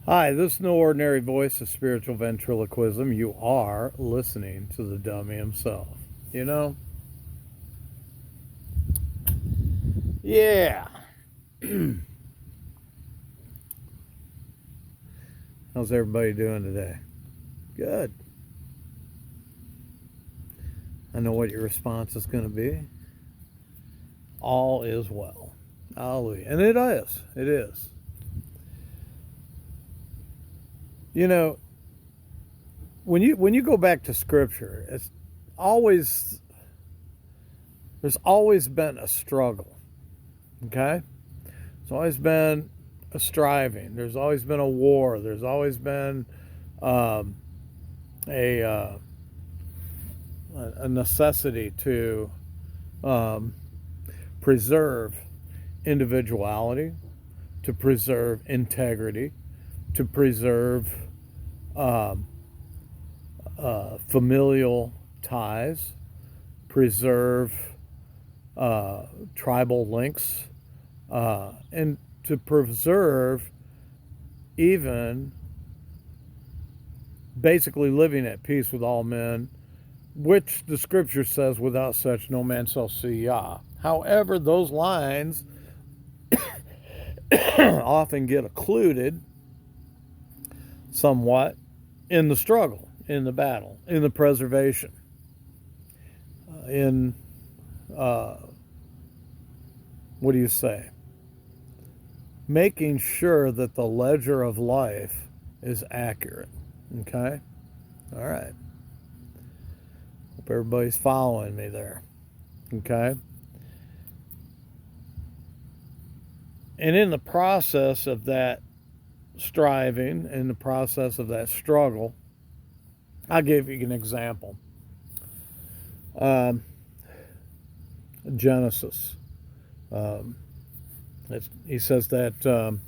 Hi, this is no ordinary voice of spiritual ventriloquism. You are listening to the dummy himself. You know? Yeah. How's everybody doing today? Good. I know what your response is going to be. All is well. Hallelujah. And it is. It is. You know, when you go back to scripture, it's always there's always been a struggle. Okay? There's always been a striving. There's always been a war. There's always been um, a a necessity to um, preserve individuality, to preserve integrity, to preserve um, familial ties, preserve tribal links, and to preserve even basically living at peace with all men, which the scripture says, without such no man shall see Yah. However, those lines often get occluded somewhat in the struggle, in the battle, in the preservation, in uh, what do you say? Making sure that the ledger of life is accurate. Okay? All right. Hope everybody's following me there. Okay? And in the process of that striving, in the process of that struggle, I'll give you an example. Genesis. Um, he says that,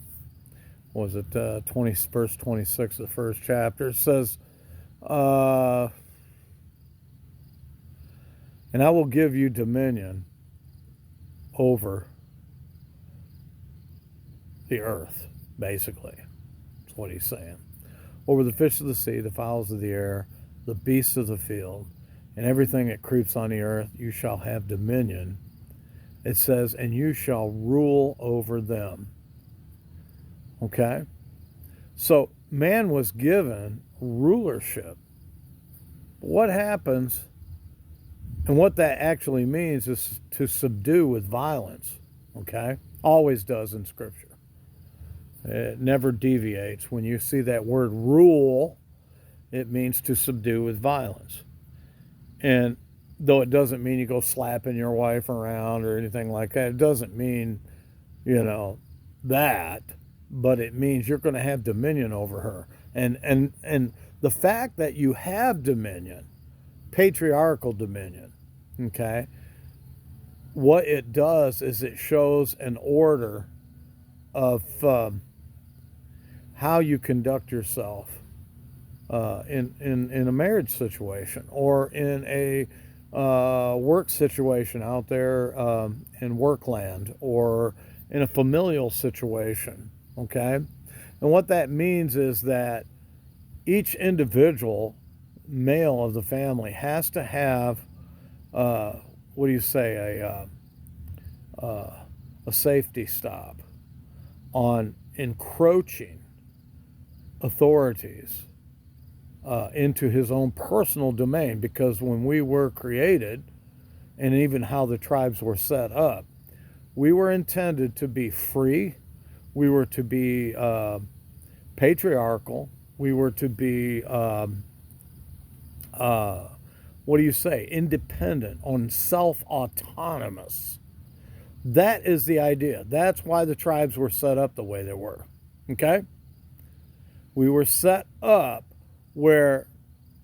was it 20, verse 26 of the first chapter? It says, and I will give you dominion over the earth, basically. That's what he's saying. Over the fish of the sea, the fowls of the air, the beasts of the field, and everything that creeps on the earth, you shall have dominion. It says, and you shall rule over them. Okay? So man was given rulership. What happens, and what that actually means, is to subdue with violence. Okay? Always does in Scripture. It never deviates. When you see that word rule, it means to subdue with violence. And though it doesn't mean you go slapping your wife around or anything like that, it doesn't mean, that, but it means you're going to have dominion over her. And the fact that you have dominion, patriarchal dominion, okay, what it does is it shows an order of how you conduct yourself in a marriage situation or in a work situation out there in workland or in a familial situation. Okay? And what that means is that each individual male of the family has to have, what do you say, a safety stop on encroaching authorities into his own personal domain, because when we were created, and even how the tribes were set up, we were intended to be free, we were to be patriarchal, we were to be what do you say, independent, on self-autonomous. That is the idea. That's why the tribes were set up the way they were. Okay? We were set up where,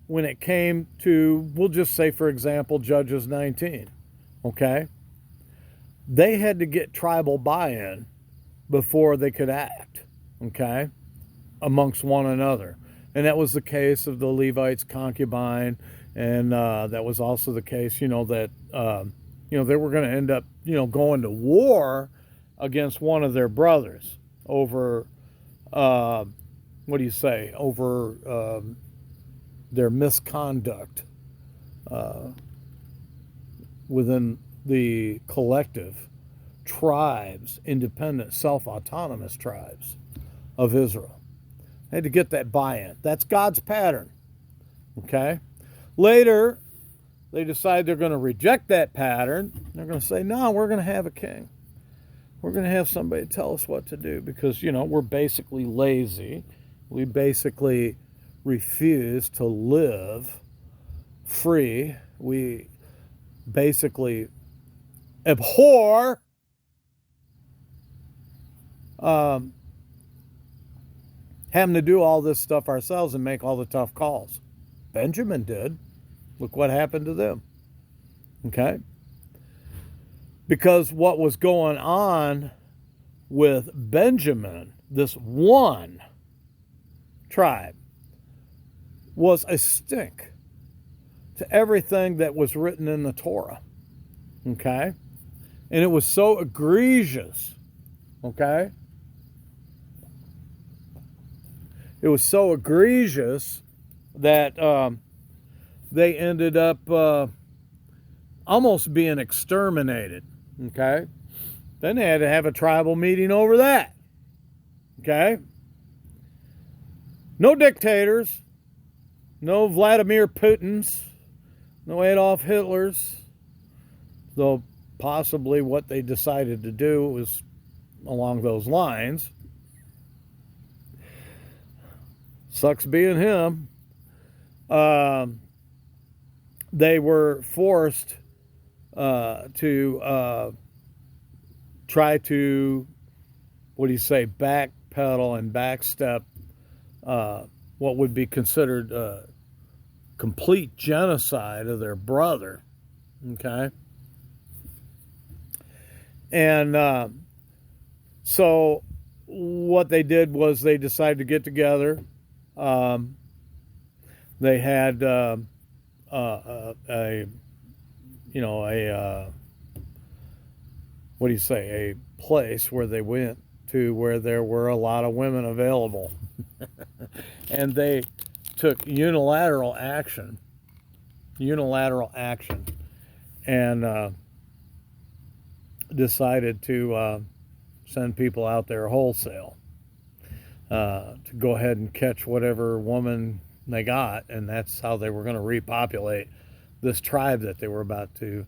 when it came to, we'll just say, for example, Judges 19, okay? They had to get tribal buy-in before they could act, okay, amongst one another. And that was the case of the Levites' concubine, and that was also the case, that, they were going to end up, going to war against one of their brothers over what do you say, over their misconduct within the collective tribes, independent, self-autonomous tribes of Israel. They had to get that buy-in. That's God's pattern. Okay? Later, they decide they're going to reject that pattern. They're going to say, no, we're going to have a king. We're going to have somebody tell us what to do because, we're basically lazy. We basically refuse to live free. We basically abhor having to do all this stuff ourselves and make all the tough calls. Benjamin did. Look what happened to them. Okay? Because what was going on with Benjamin, this one tribe, was a stink to everything that was written in the Torah. Okay? And it was so egregious. Okay? It was so egregious that they ended up almost being exterminated. Okay? Then they had to have a tribal meeting over that. Okay? No dictators. No Vladimir Putins. No Adolf Hitlers. Though possibly what they decided to do was along those lines. Sucks being him. They were forced to try to, backpedal and backstep what would be considered complete genocide of their brother. Okay? And so what they did was they decided to get together. They had a place where they went to where there were a lot of women available. And they took unilateral action, and decided to send people out there wholesale to go ahead and catch whatever woman they got, and that's how they were going to repopulate this tribe that they were about to,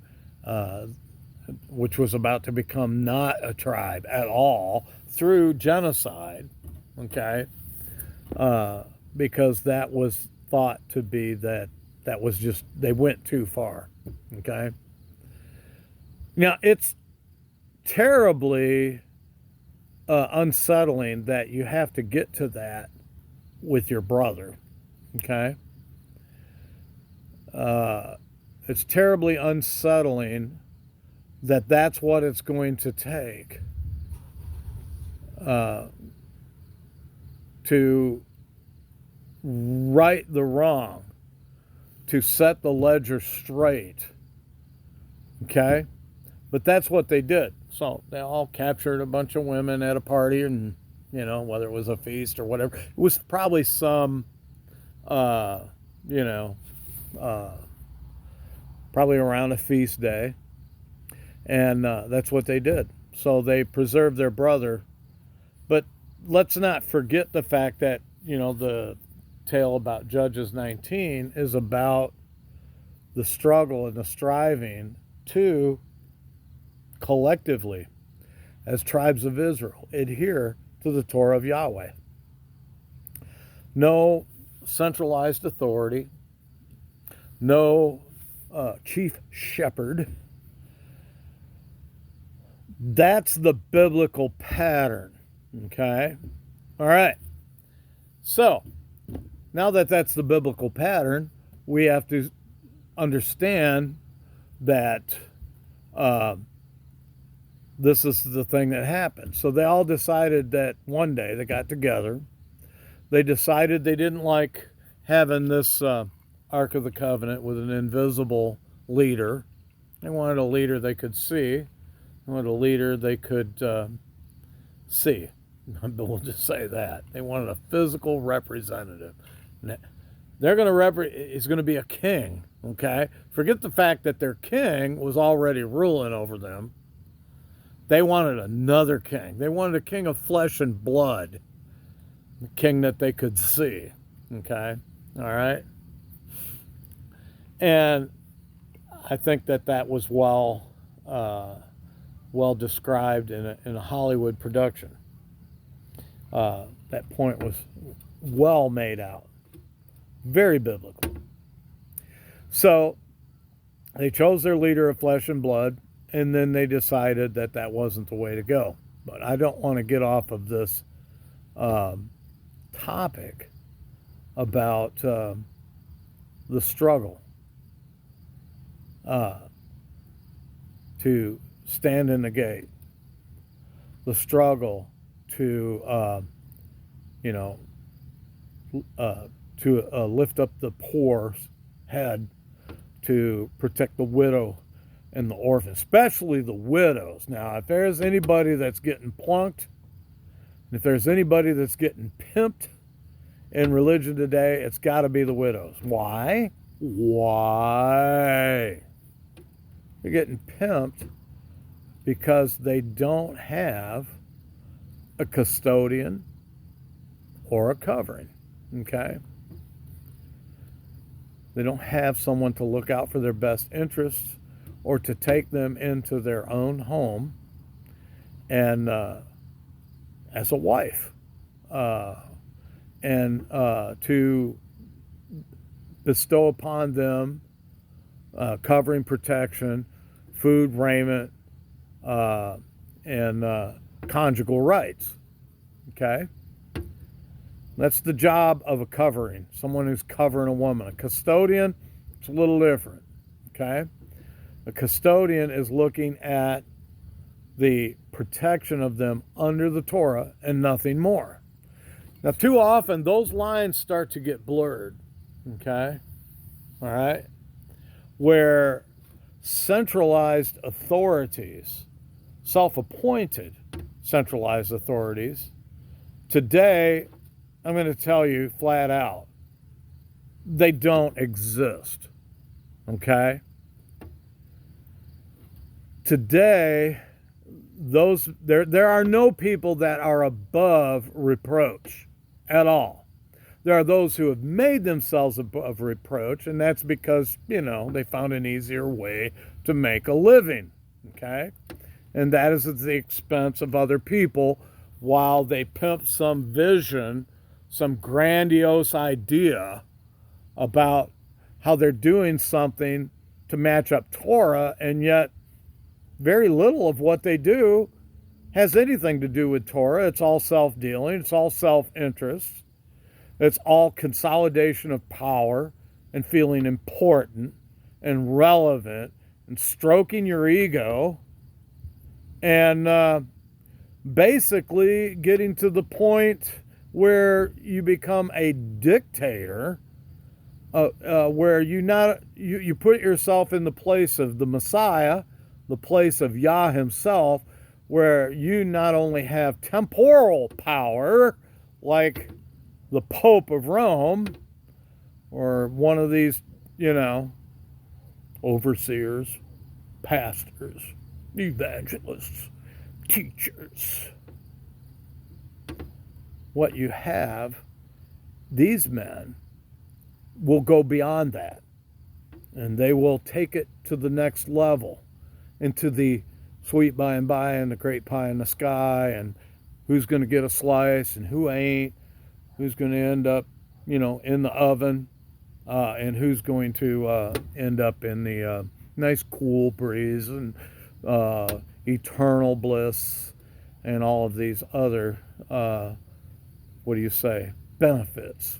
which was about to become not a tribe at all through genocide, okay? Because that was thought to be that was just, they went too far, okay? Now, it's terribly unsettling that you have to get to that with your brother, okay? It's terribly unsettling that that's what it's going to take to right the wrong, to set the ledger straight, okay? But that's what they did. So they all captured a bunch of women at a party, and, whether it was a feast or whatever. It was probably some, probably around a feast day. And that's what they did. So they preserved their brother. But let's not forget the fact that, the tale about Judges 19 is about the struggle and the striving to collectively, as tribes of Israel, adhere to the Torah of Yahweh. No centralized authority, no chief shepherd. That's the biblical pattern, okay? All right. So, now that that's the biblical pattern, we have to understand that this is the thing that happened. So they all decided that one day, they got together, they decided they didn't like having this Ark of the Covenant with an invisible leader. They wanted a leader they could see. They wanted a leader they could see. But we'll just say that. They wanted a physical representative. They're going to he's going to be a king, okay? Forget the fact that their king was already ruling over them. They wanted another king. They wanted a king of flesh and blood, a king that they could see, okay? All right? And I think that was well described in a Hollywood production. That point was well made out. Very biblical. So they chose their leader of flesh and blood, and then they decided that wasn't the way to go. But I don't want to get off of this topic about the struggle to stand in the gate, the struggle to lift up the poor's head, to protect the widow and the orphan, especially the widows. Now, if there's anybody that's getting plunked, if there's anybody that's getting pimped in religion today, it's got to be the widows. Why? They're getting pimped because they don't have a custodian or a covering, okay? They don't have someone to look out for their best interests or to take them into their own home and as a wife and to bestow upon them covering, protection, food, raiment, and conjugal rights, okay? That's the job of a covering, someone who's covering a woman. A custodian, it's a little different, okay? A custodian is looking at the protection of them under the Torah and nothing more. Now, too often, those lines start to get blurred, okay? All right? Where centralized authorities, self-appointed centralized authorities, today, I'm going to tell you flat out, they don't exist, okay? Today, there are no people that are above reproach at all. There are those who have made themselves above reproach, and that's because, they found an easier way to make a living, okay? And that is at the expense of other people while they pimp some vision, some grandiose idea about how they're doing something to match up Torah, and yet very little of what they do has anything to do with Torah. It's all self-dealing. It's all self-interest. It's all consolidation of power and feeling important and relevant and stroking your ego and basically getting to the point where you become a dictator, where you put yourself in the place of the Messiah, the place of Yah himself, where you not only have temporal power, like the Pope of Rome, or one of these, overseers, pastors, evangelists, teachers. What you have, these men will go beyond that, and they will take it to the next level, into the sweet by and by and the great pie in the sky, and who's going to get a slice and who ain't, who's going to end up, in the oven, and who's going to end up in the nice cool breeze and eternal bliss and all of these other, benefits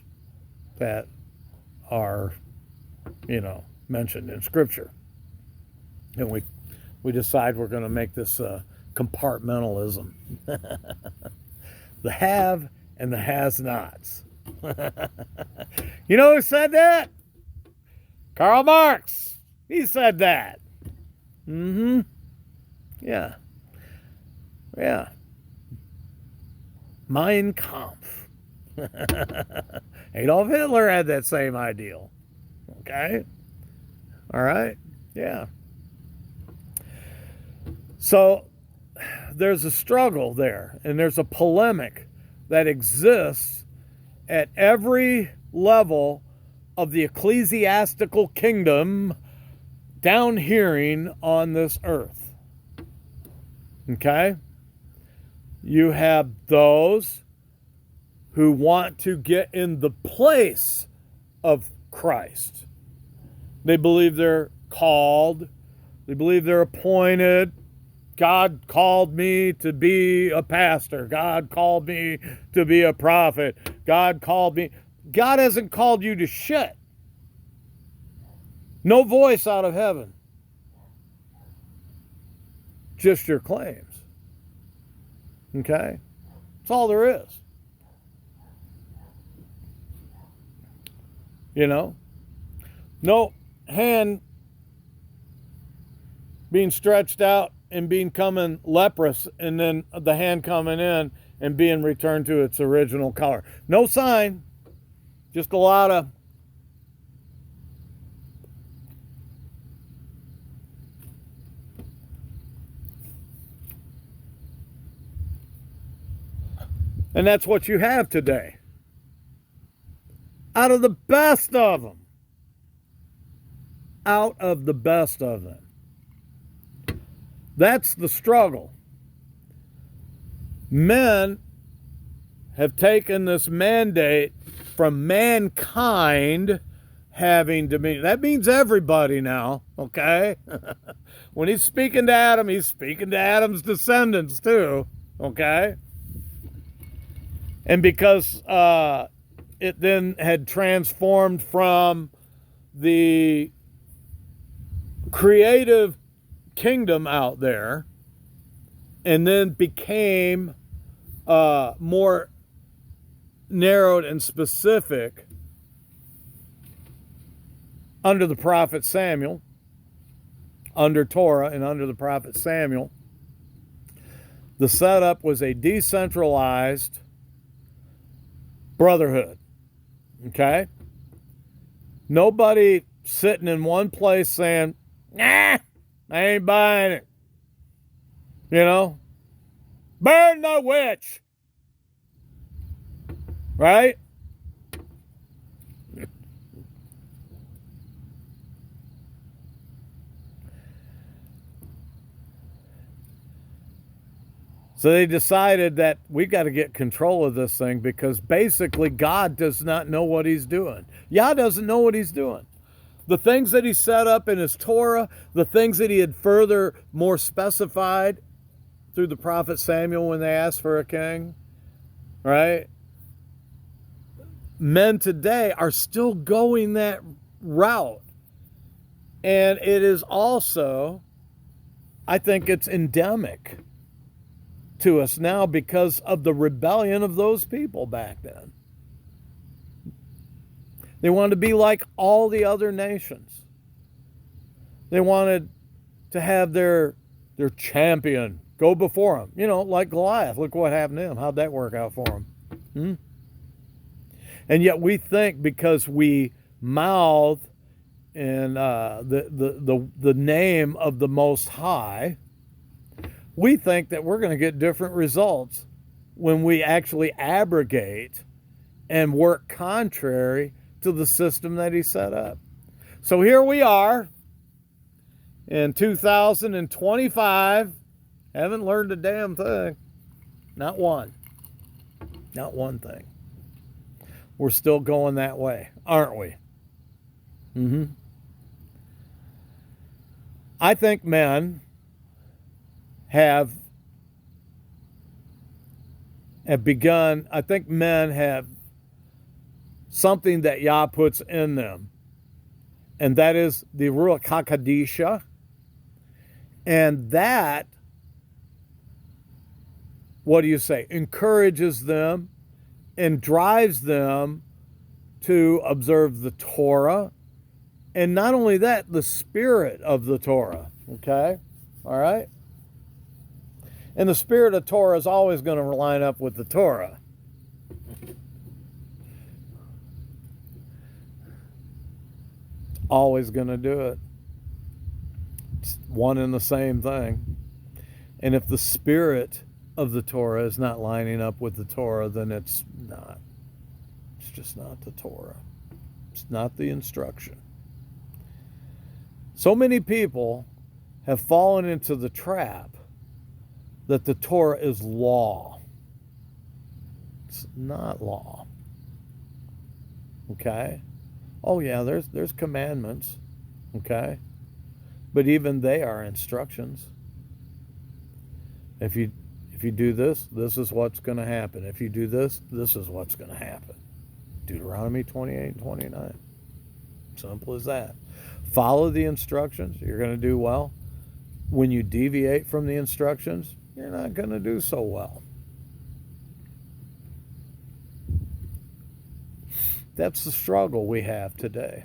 that are, mentioned in Scripture. And we decide we're going to make this compartmentalism. The have and the has-nots. You know who said that? Karl Marx. He said that. Yeah. Mein Kampf. Adolf Hitler had that same ideal. Okay? All right? Yeah. So there's a struggle there, and there's a polemic that exists at every level of the ecclesiastical kingdom down here on this earth. Okay? You have those who want to get in the place of Christ. They believe they're called. They believe they're appointed. God called me to be a pastor. God called me to be a prophet. God called me. God hasn't called you to shit. No voice out of heaven. Just your claims. Okay? That's all there is. You know? No hand being stretched out and becoming leprous, and then the hand coming in and being returned to its original color. No sign. Just a lot of and that's what you have today. Out of the best of them. Out of the best of them. That's the struggle. Men have taken this mandate from mankind having dominion. That means everybody now, okay? When he's speaking to Adam, he's speaking to Adam's descendants too, okay? And because it then had transformed from the creative kingdom out there and then became more narrowed and specific under the prophet Samuel, under Torah and under the prophet Samuel. The setup was a decentralized brotherhood. Okay? Nobody sitting in one place saying, nah, I ain't buying it. You know? Burn the witch. Right? So they decided that we've got to get control of this thing because basically God does not know what he's doing. Yah doesn't know what he's doing. The things that he set up in his Torah, the things that he had further more specified through the prophet Samuel when they asked for a king, right? Men today are still going that route. And it is also, I think it's endemic to us now because of the rebellion of those people back then. They wanted to be like all the other nations. They wanted to have their champion go before them. You know, like Goliath. Look what happened to him. How'd that work out for him? And yet we think because we mouth in the name of the Most High, we think that we're going to get different results when we actually abrogate and work contrary to the system that he set up. So here we are in 2025. Haven't learned a damn thing. Not one. Not one thing. We're still going that way, aren't we? I think men have begun, I think men have something that Yah puts in them, and that is the Ruach HaKadisha, and that, what do you say, encourages them and drives them to observe the Torah, and not only that, the spirit of the Torah, okay? All right? And the spirit of Torah is always going to line up with the Torah. It's always going to do it. It's one and the same thing. And if the spirit of the Torah is not lining up with the Torah, then it's not. It's just not the Torah. It's not the instruction. So many people have fallen into the trap that the Torah is law. It's not law. Okay? Oh yeah, there's commandments. Okay? But even they are instructions. If you do this, this is what's going to happen. If you do this, this is what's going to happen. Deuteronomy 28 and 29. Simple as that. Follow the instructions, you're going to do well. When you deviate from the instructions, you're not going to do so well. That's the struggle we have today.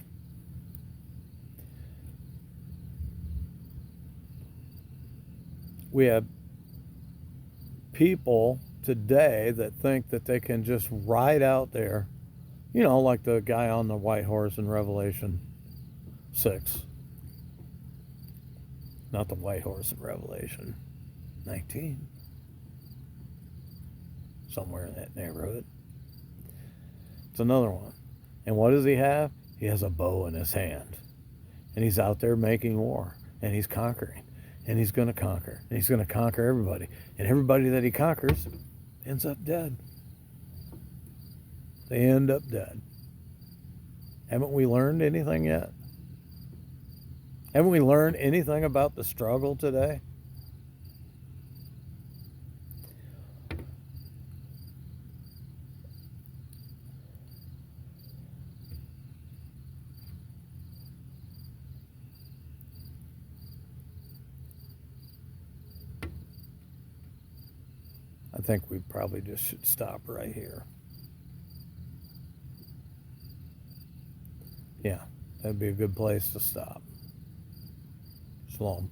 We have people today that think that they can just ride out there, like the guy on the white horse in Revelation 6. Not the white horse in Revelation 19. Somewhere in that neighborhood. It's another one. And what does he have? He has a bow in his hand. And he's out there making war. And he's conquering. And he's going to conquer. And he's going to conquer everybody. And everybody that he conquers ends up dead. They end up dead. Haven't we learned anything yet? Haven't we learned anything about the struggle today? I think we probably just should stop right here. Yeah, that'd be a good place to stop. Shalom.